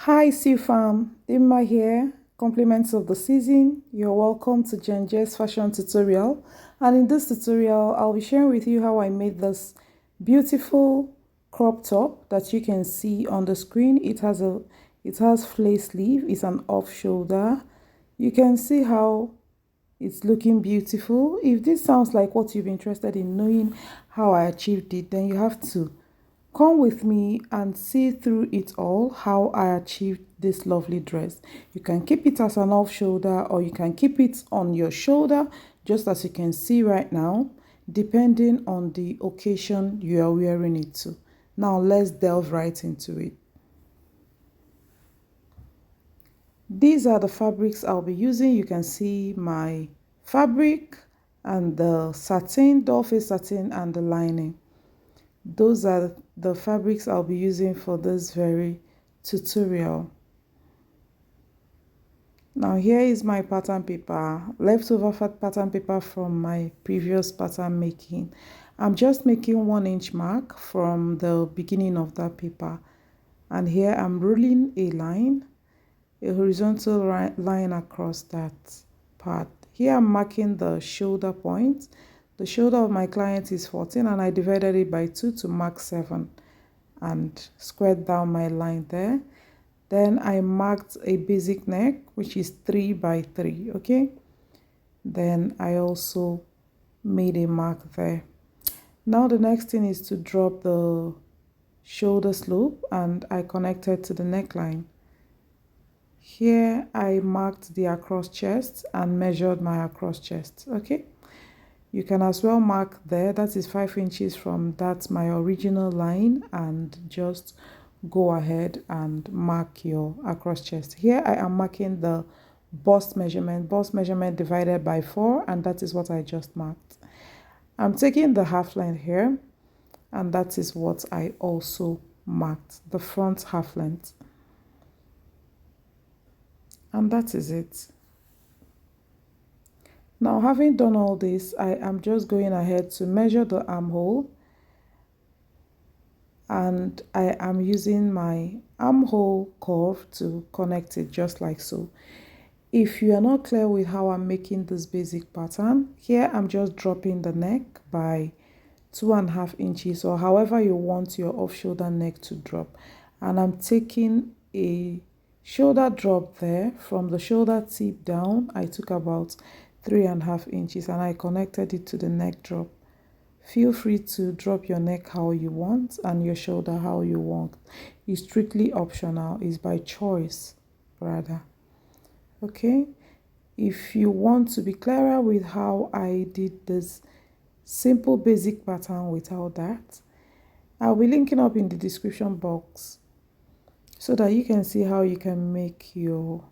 Hi CFAM, Dimma here. Compliments of the season. You're welcome to Jenje's fashion tutorial. And in this tutorial, I'll be sharing with you how I made this beautiful crop top that you can see on the screen. It has flare sleeve. It's an off shoulder. You can see how it's looking beautiful. If this sounds like what you've been interested in knowing how I achieved it, then you have to come with me and see through it all how I achieved this lovely dress. You can keep it as an off shoulder or you can keep it on your shoulder, just as you can see right now, depending on the occasion you are wearing it to. Now let's delve right into it. These are the fabrics I'll be using. You can see my fabric and the satin, dollface satin, and the lining. Those are the fabrics I'll be using for this very tutorial. Now here is my pattern paper, leftover pattern paper from my previous pattern making. I'm just making 1 inch mark from the beginning of that paper. And here I'm rolling a line, a horizontal line across that part. Here I'm marking the shoulder point. The shoulder of my client is 14 and I divided it by 2 to mark 7 and squared down my line there. Then I marked a basic neck, which is 3 by 3, okay? Then I also made a mark there. Now the next thing is to drop the shoulder slope and I connected to the neckline. Here I marked the across chest and measured my across chest, okay? You can as well mark there, that is 5 inches from that my original line, and just go ahead and mark your across chest. Here I am marking the bust measurement divided by 4, and that is what I just marked. I'm taking the half length here, and that is what I also marked, the front half length. And that is it. Now, having done all this, I am just going ahead to measure the armhole, and I am using my armhole curve to connect it just like so. If you are not clear with how I'm making this basic pattern, here I'm just dropping the neck by 2.5 inches, or however you want your off-shoulder neck to drop. And I'm taking a shoulder drop there. From the shoulder tip down, I took about 3.5 inches and I connected it to the neck drop. Feel free to drop your neck how you want and your shoulder how you want. It's strictly optional, it's by choice rather. Okay, if you want to be clearer with how I did this simple basic pattern without that, I'll be linking up in the description box so that you can see how you can make your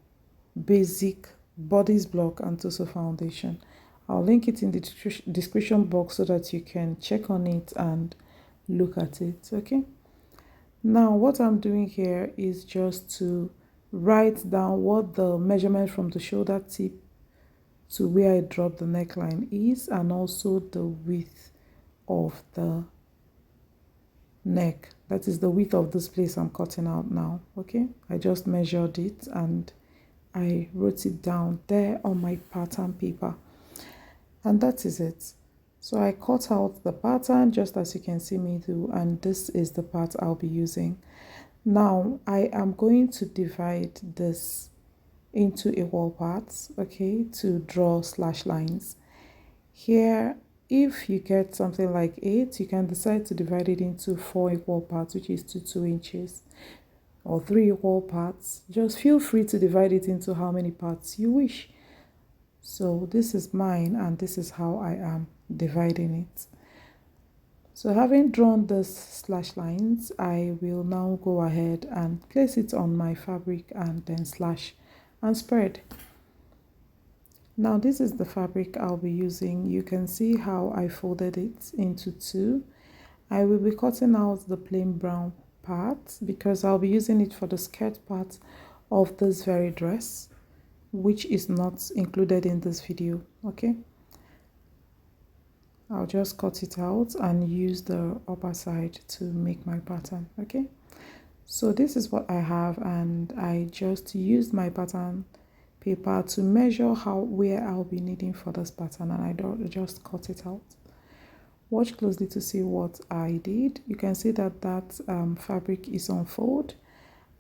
basic bodice block and torso foundation. I'll link it in the description box so that you can check on it and look at it, okay? Now what I'm doing here is just to write down what the measurement from the shoulder tip to where I drop the neckline is, and also the width of the neck. That is the width of this place I'm cutting out now, okay? I just measured it and I wrote it down there on my pattern paper, and that is it. So I cut out the pattern just as you can see me do, and this is the part I'll be using. Now I am going to divide this into equal parts, okay, to draw slash lines. Here, if you get something like 8, you can decide to divide it into 4 equal parts, which is 2 inches, or 3 equal parts. Just feel free to divide it into how many parts you wish. So this is mine and this is how I am dividing it. So having drawn these slash lines, I will now go ahead and place it on my fabric and then slash and spread. Now this is the fabric I'll be using. You can see how I folded it into 2. I will be cutting out the plain brown part because I'll be using it for the skirt part of this very dress, which is not included in this video, okay? I'll just cut it out and use the upper side to make my pattern, okay? So this is what I have, and I just used my pattern paper to measure where I'll be needing for this pattern, and I don't just cut it out. Watch closely to see what I did. You can see that fabric is on fold,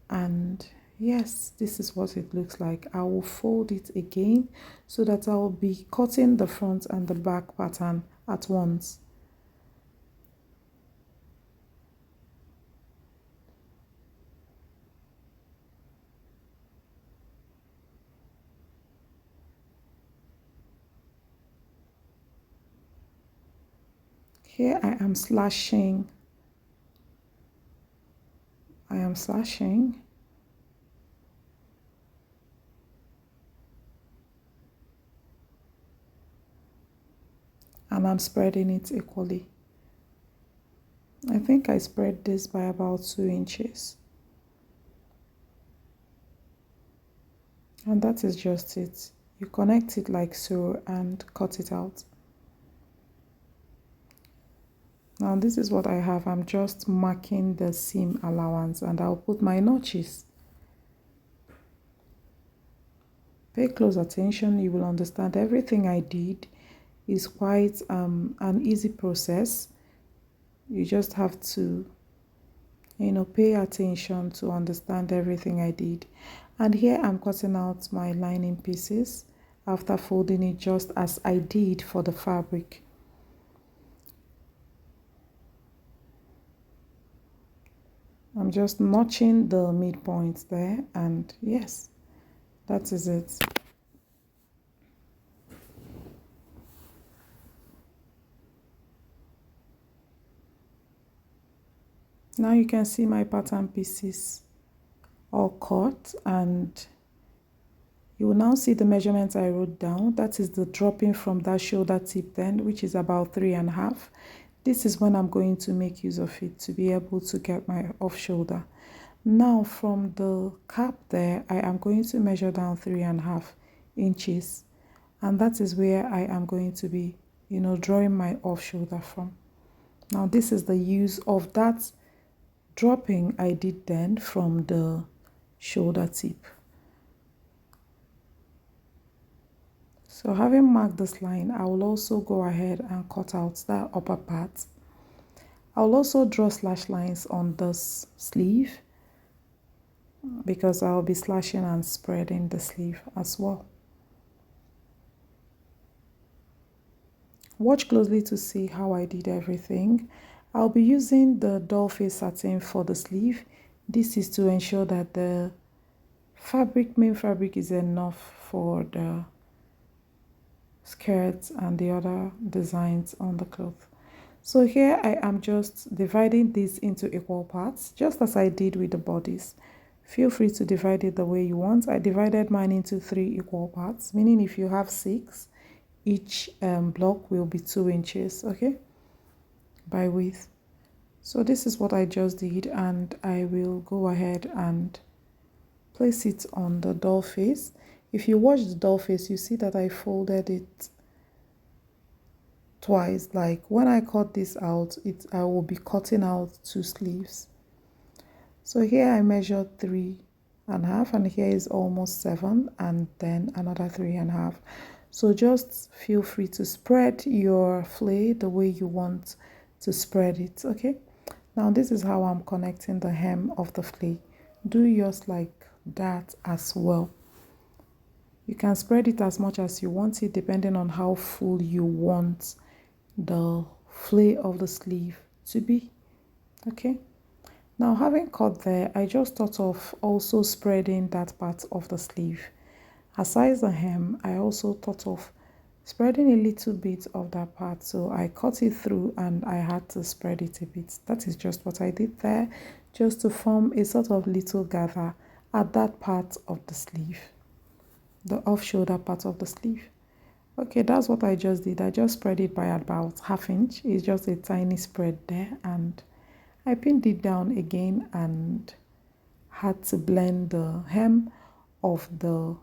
and yes, this is what it looks like. I will fold it again so that I will be cutting the front and the back pattern at once. Here I am slashing. And I'm spreading it equally. I think I spread this by about 2 inches. And that is just it. You connect it like so and cut it out. Now this is what I have. I'm just marking the seam allowance, and I'll put my notches. Pay close attention. You will understand everything I did is quite an easy process. You just have to, pay attention to understand everything I did. And here I'm cutting out my lining pieces after folding it just as I did for the fabric. I'm just notching the midpoints there, and yes, that is it. Now you can see my pattern pieces all cut, and you will now see the measurements I wrote down. That is the dropping from that shoulder tip then, which is about 3.5. This is when I'm going to make use of it to be able to get my off shoulder. Now from the cap there, I am going to measure down 3.5 inches, and that is where I am going to be, drawing my off shoulder from. Now this is the use of that dropping I did then from the shoulder tip. So having marked this line, I will also go ahead and cut out that upper part. I'll also draw slash lines on this sleeve because I'll be slashing and spreading the sleeve as well. Watch closely to see how I did everything. I'll be using the doll face satin for the sleeve. This is to ensure that the main fabric is enough for the skirts and the other designs on the cloth. So here I am just dividing this into equal parts, just as I did with the bodies. Feel free to divide it the way you want. I divided mine into 3 equal parts, meaning if you have 6, each block will be 2 inches, okay, by width. So this is what I just did, and I will go ahead and place it on the doll face. If you watch the doll face, you see that I folded it twice. Like when I cut this out, I will be cutting out 2 sleeves. So here I measured 3.5, and here is almost 7, and then another 3.5. So just feel free to spread your flay the way you want to spread it, okay? Now this is how I'm connecting the hem of the flay. Do yours like that as well. You can spread it as much as you want it, depending on how full you want the flay of the sleeve to be, okay? Now having cut there, I just thought of also spreading that part of the sleeve. Aside the hem, I also thought of spreading a little bit of that part, so I cut it through and I had to spread it a bit. That is just what I did there, just to form a sort of little gather at that part of the sleeve, the off shoulder part of the sleeve. Okay, that's what I just did. I just spread it by about 1/2 inch. It's just a tiny spread there, and I pinned it down again and had to blend the hem of the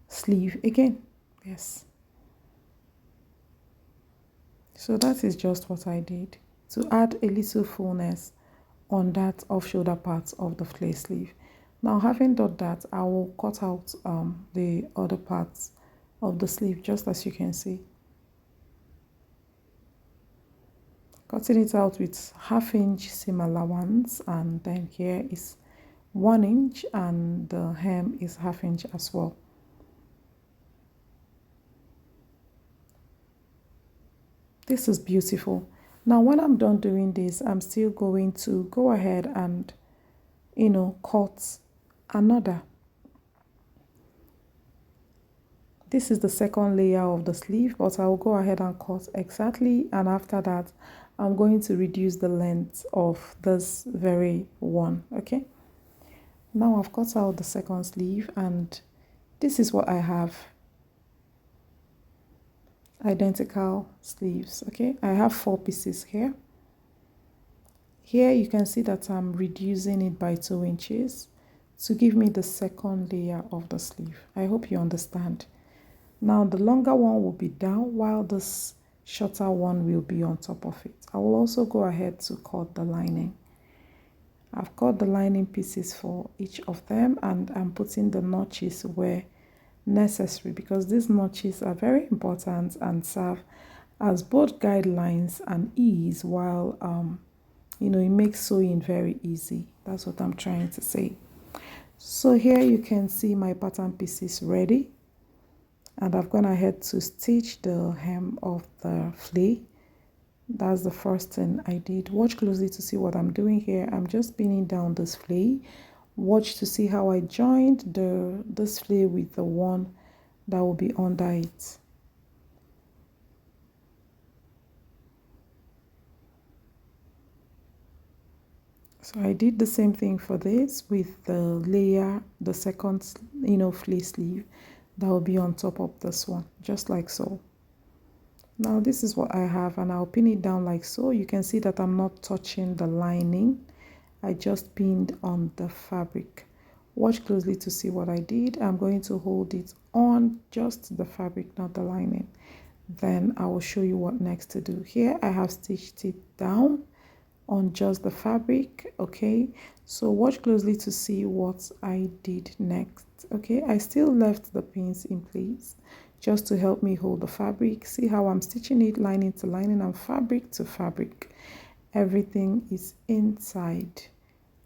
sleeve again. Yes. So that is just what I did to add a little fullness on that off shoulder part of the flare sleeve. Now, having done that, I will cut out the other parts of the sleeve, just as you can see. Cutting it out with 1/2 inch seam allowance, and then here is 1 inch, and the hem is 1/2 inch as well. This is beautiful. Now, when I'm done doing this, I'm still going to go ahead and, cut another. This is the second layer of the sleeve, but I'll go ahead and cut exactly, and after that, I'm going to reduce the length of this very one, okay? Now I've cut out the second sleeve, and this is what I have. Identical sleeves, okay? I have 4 pieces here. Here you can see that I'm reducing it by 2 inches to give me the second layer of the sleeve. I hope you understand. Now the longer one will be down, while this shorter one will be on top of it. I will also go ahead to cut the lining. I've cut the lining pieces for each of them, and I'm putting the notches where necessary, because these notches are very important and serve as both guidelines and ease, while it makes sewing very easy. That's what I'm trying to say. So here you can see my pattern pieces ready, and I've gone ahead to stitch the hem of the flare. That's the first thing I did. Watch closely to see what I'm doing here. I'm just pinning down this flare. Watch to see how I joined this flare with the one that will be under it. So I did the same thing for this with the layer, the second, flare sleeve that will be on top of this one, just like so. Now this is what I have, and I'll pin it down like so. You can see that I'm not touching the lining. I just pinned on the fabric. Watch closely to see what I did. I'm going to hold it on just the fabric, not the lining. Then I will show you what next to do. Here I have stitched it down on just the fabric, okay? So watch closely to see what I did next, okay? I still left the pins in place just to help me hold the fabric. See how I'm stitching it lining to lining and fabric to fabric. Everything is inside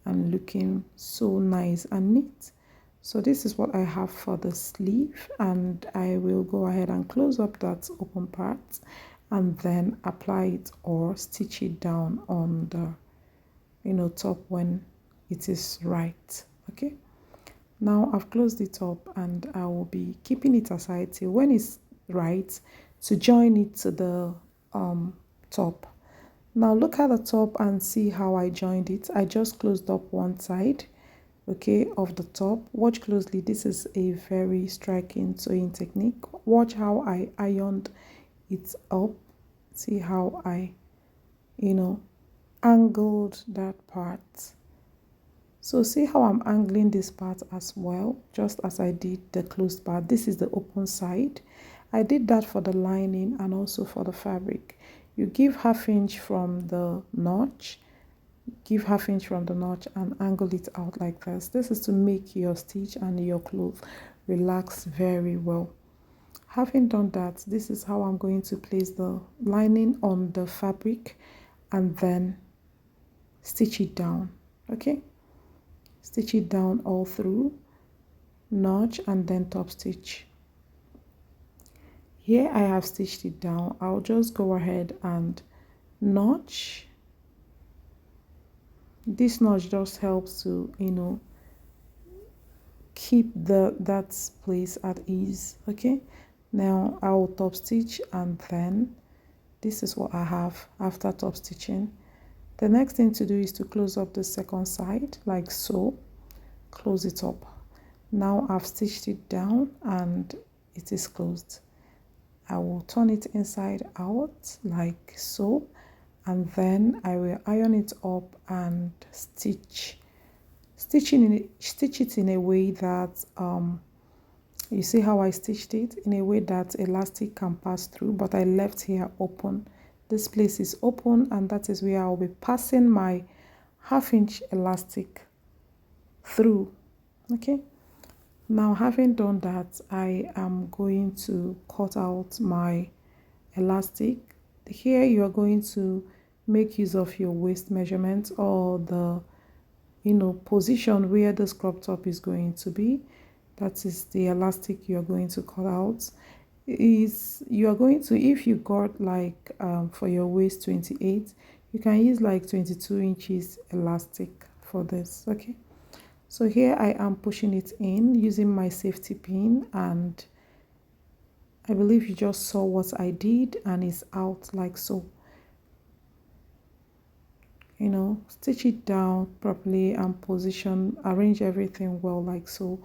and looking so nice and neat. So this is what I have for the sleeve, and I will go ahead and close up that open part and then apply it or stitch it down on the top when it is right, okay? Now I've closed it up, and I will be keeping it aside till when it's right to join it to the top. Now look at the top and see how I joined it. I just closed up one side, okay, of the top. Watch closely. This is a very striking sewing technique. Watch how I ironed it up. See how I angled that part. So see how I'm angling this part as well, just as I did the closed part. This is the open side. I did that for the lining and also for the fabric. You give 1/2 inch from the notch, give 1/2 inch from the notch and angle it out like this. This is to make your stitch and your cloth relax very well. Having done that, this is how I'm going to place the lining on the fabric and then stitch it down, okay? Stitch it down all through, notch and then top stitch. Here I have stitched it down. I'll just go ahead and notch. This notch just helps to keep that place at ease, okay? Now I will top stitch, and then this is what I have after top stitching. The next thing to do is to close up the second side like so. Close it up. Now I've stitched it down and it is closed. I will turn it inside out like so, and then I will iron it up and stitch it in a way that you see how I stitched it in a way that elastic can pass through, but I left here open. This place is open, and that is where I'll be passing my 1/2 inch elastic through. Okay, now having done that, I am going to cut out my elastic. Here you are going to make use of your waist measurement or the position where this crop top is going to be. That is the elastic you are going to cut out. You are going to, if you got like for your waist 28, you can use like 22 inches elastic for this. Okay, so here I am pushing it in using my safety pin, and I believe you just saw what I did, and it's out like so. Stitch it down properly and arrange everything well like so.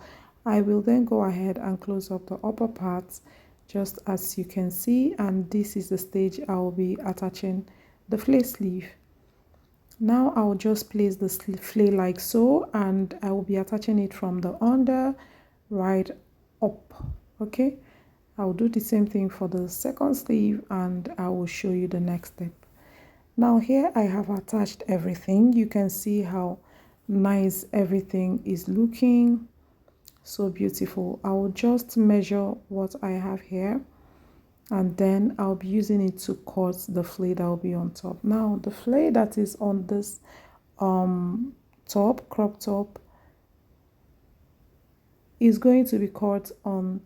I will then go ahead and close up the upper part just as you can see, and this is the stage I will be attaching the flay sleeve. Now I will just place the flay like so, and I will be attaching it from the under right up. Okay, I will do the same thing for the second sleeve, and I will show you the next step. Now here I have attached everything. You can see how nice everything is looking. So beautiful. I will just measure what I have here, and then I'll be using it to cut the flay that will be on top. Now the flay that is on this crop top is going to be cut on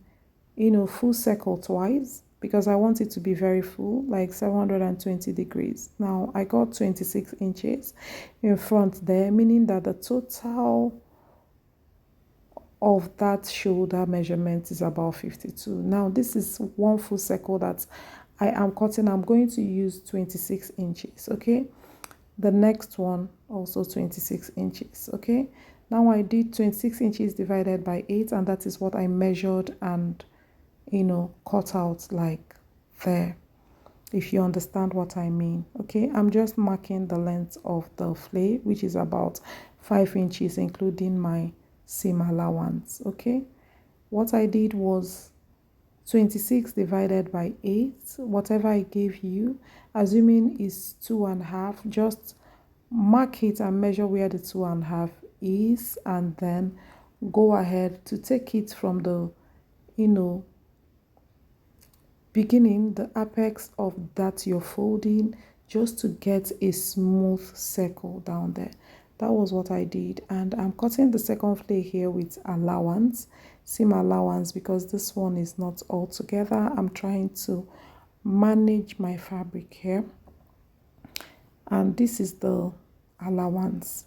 full circle twice, because I want it to be very full, like 720 degrees. Now I got 26 inches in front there, meaning that the total of that shoulder measurement is about 52. Now this is one full circle that I am cutting. I'm going to use 26 inches. Okay, the next one also 26 inches. Okay, now I did 26 inches divided by 8, and that is what I measured and cut out like there, if you understand what I mean. Okay, I'm just marking the length of the flay, which is about 5 inches including my seam allowance. Okay, what I did was 26 divided by 8, whatever I gave you, assuming is 2.5, just mark it and measure where the 2.5 is, and then go ahead to take it from the beginning, the apex of that you're folding, just to get a smooth circle down there. That was what I did, and I'm cutting the second flay here with allowance, seam allowance, because this one is not all together. I'm trying to manage my fabric here, and this is the allowance.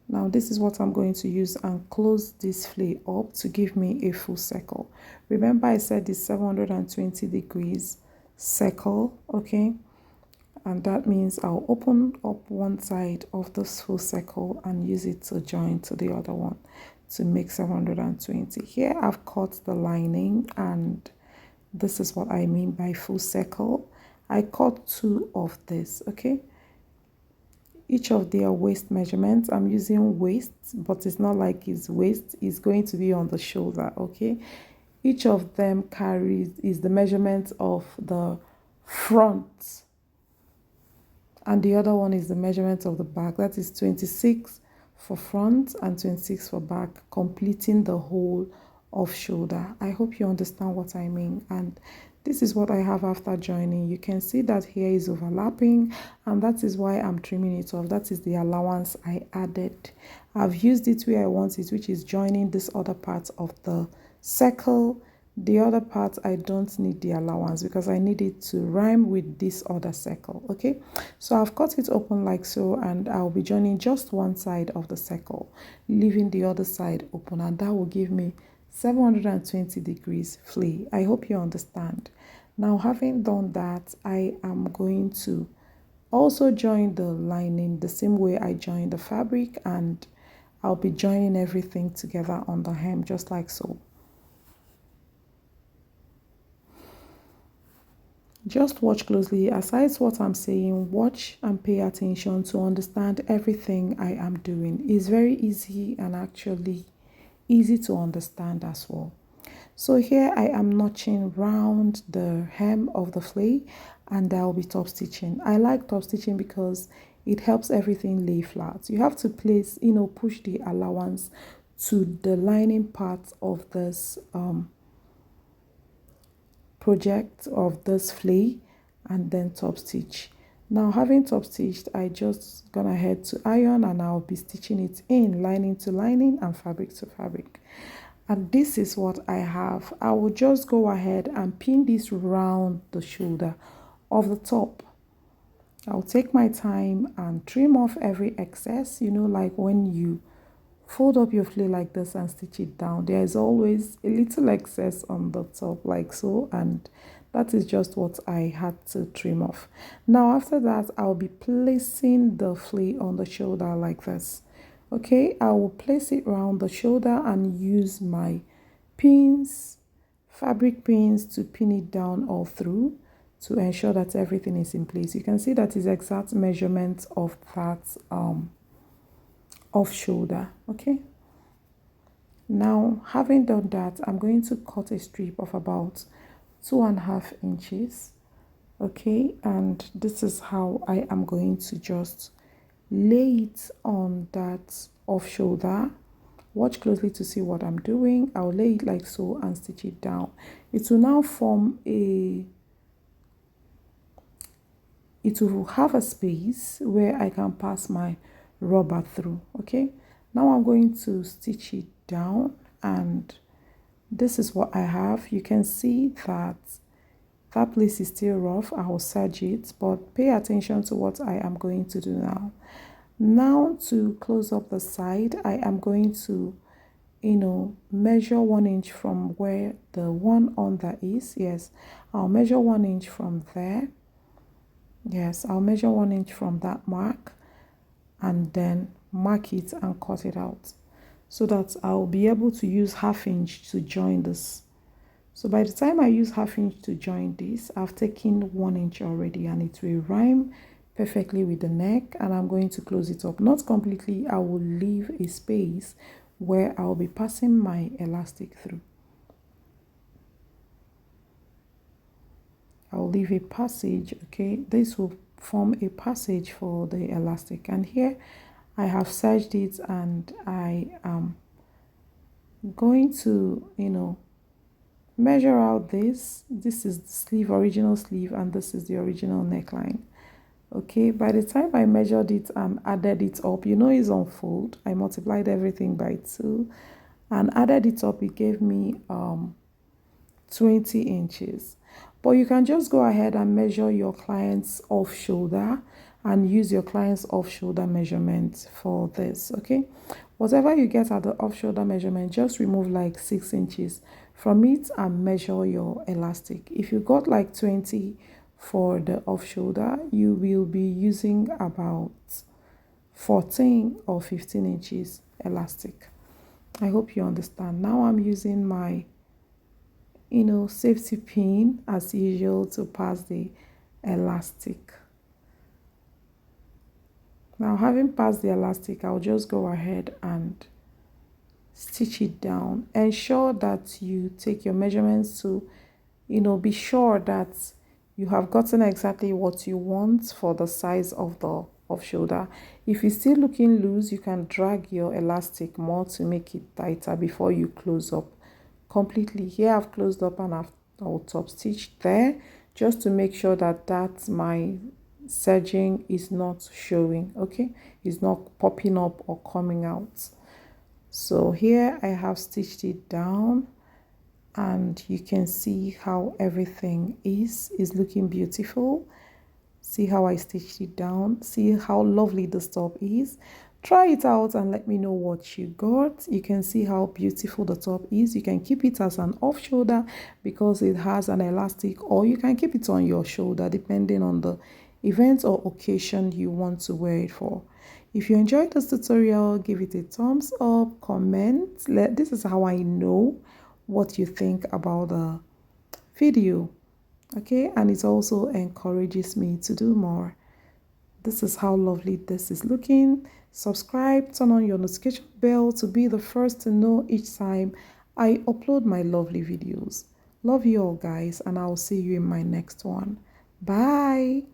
Now this is what I'm going to use and close this flay up to give me a full circle. Remember I said this 720 degrees circle. Okay, and that means I'll open up one side of this full circle and use it to join to the other one to make 720. Here I've cut the lining, and this is what I mean by full circle. I cut 2 of this. Okay, each of their waist measurements. I'm using waist, but it's not like it's waist, it's going to be on the shoulder. Okay, each of them is the measurement of the front, and the other one is the measurement of the back. That is 26 for front and 26 for back, completing the whole of shoulder. I hope you understand what I mean. And this is what I have after joining. You can see that here is overlapping, and that is why I'm trimming it off. That is the allowance I added. I've used it where I want it, which is joining this other part of the circle. The other part, I don't need the allowance because I need it to rhyme with this other circle. Okay, so I've cut it open like so, and I'll be joining just one side of the circle, leaving the other side open, and that will give me 720 degrees flay. I hope you understand. Now, having done that, I am going to also join the lining the same way I joined the fabric, and I'll be joining everything together on the hem just like so. Just watch closely. Aside what I'm saying, watch and pay attention to understand everything I am doing. It's very easy and actually easy to understand as well. So here I am notching round the hem of the flay, and I'll be top stitching. I like top stitching because it helps everything lay flat. You have to place, push the allowance to the lining part of this project, of this flay, and then top stitch. Now, having top stitched, I just gone ahead to iron, and I'll be stitching it in lining to lining and fabric to fabric. And this is what I have. I will just go ahead and pin this round the shoulder of the top. I'll take my time and trim off every excess, like when you fold up your flay like this and stitch it down, there is always a little excess on the top like so, and that is just what I had to trim off. Now after that, I'll be placing the flay on the shoulder like this. Okay, I will place it around the shoulder and use my pins, fabric pins, to pin it down all through to ensure that everything is in place. You can see that is exact measurement of that off shoulder. Okay, now having done that, I'm going to cut a strip of about 2.5 inches. Okay, and this is how I am going to just lay it on that off shoulder. Watch closely to see what I'm doing. I'll lay it like so and stitch it down. It will now form it will have a space where I can pass my rubber through. Okay, now I'm going to stitch it down, and this is what I have. You can see that that place is still rough. I will serge it, but pay attention to what I am going to do now. Now to close up the side, I am going to measure 1 inch from where the one under is. Yes, I'll measure 1 inch from there. Yes, I'll measure 1 inch from that mark, and then mark it and cut it out so that I'll be able to use 1/2 inch to join this. So by the time I use 1/2 inch to join this, I've taken 1 inch already, and it will rhyme perfectly with the neck. And I'm going to close it up, not completely. I will leave a space where I'll be passing my elastic through. I'll leave a passage. Okay, this will form a passage for the elastic, and here I have serged it, and I am going to measure out this is the sleeve, original sleeve, and this is the original neckline. Okay, by the time I measured it and added it up, it's on fold. I multiplied everything by 2 and added it up. It gave me 20 inches. But you can just go ahead and measure your client's off shoulder and use your client's off shoulder measurement for this. Okay, whatever you get at the off shoulder measurement, just remove like 6 inches from it and measure your elastic. If you got like 20 for the off shoulder, you will be using about 14 or 15 inches elastic. I hope you understand. Now I'm using my safety pin as usual to pass the elastic. Now having passed the elastic, I'll just go ahead and stitch it down. Ensure that you take your measurements to be sure that you have gotten exactly what you want for the size of the off shoulder. If it's still looking loose, you can drag your elastic more to make it tighter before you close up completely. Here I've closed up and I'll top stitch there just to make sure that my serging is not showing. Okay, it's not popping up or coming out. So here I have stitched it down, and you can see how everything is looking beautiful. See how I stitched it down. See how lovely the top is. Try it out and let me know what you got. You can see how beautiful the top is. You can keep it as an off shoulder because it has an elastic, or you can keep it on your shoulder depending on the event or occasion you want to wear it for. If you enjoyed this tutorial, give it a thumbs up, comment. This is how I know what you think about the video. Okay, and it also encourages me to do more. This is how lovely this is looking. Subscribe, turn on your notification bell to be the first to know each time I upload my lovely videos. Love you all guys, and I'll see you in my next one. Bye.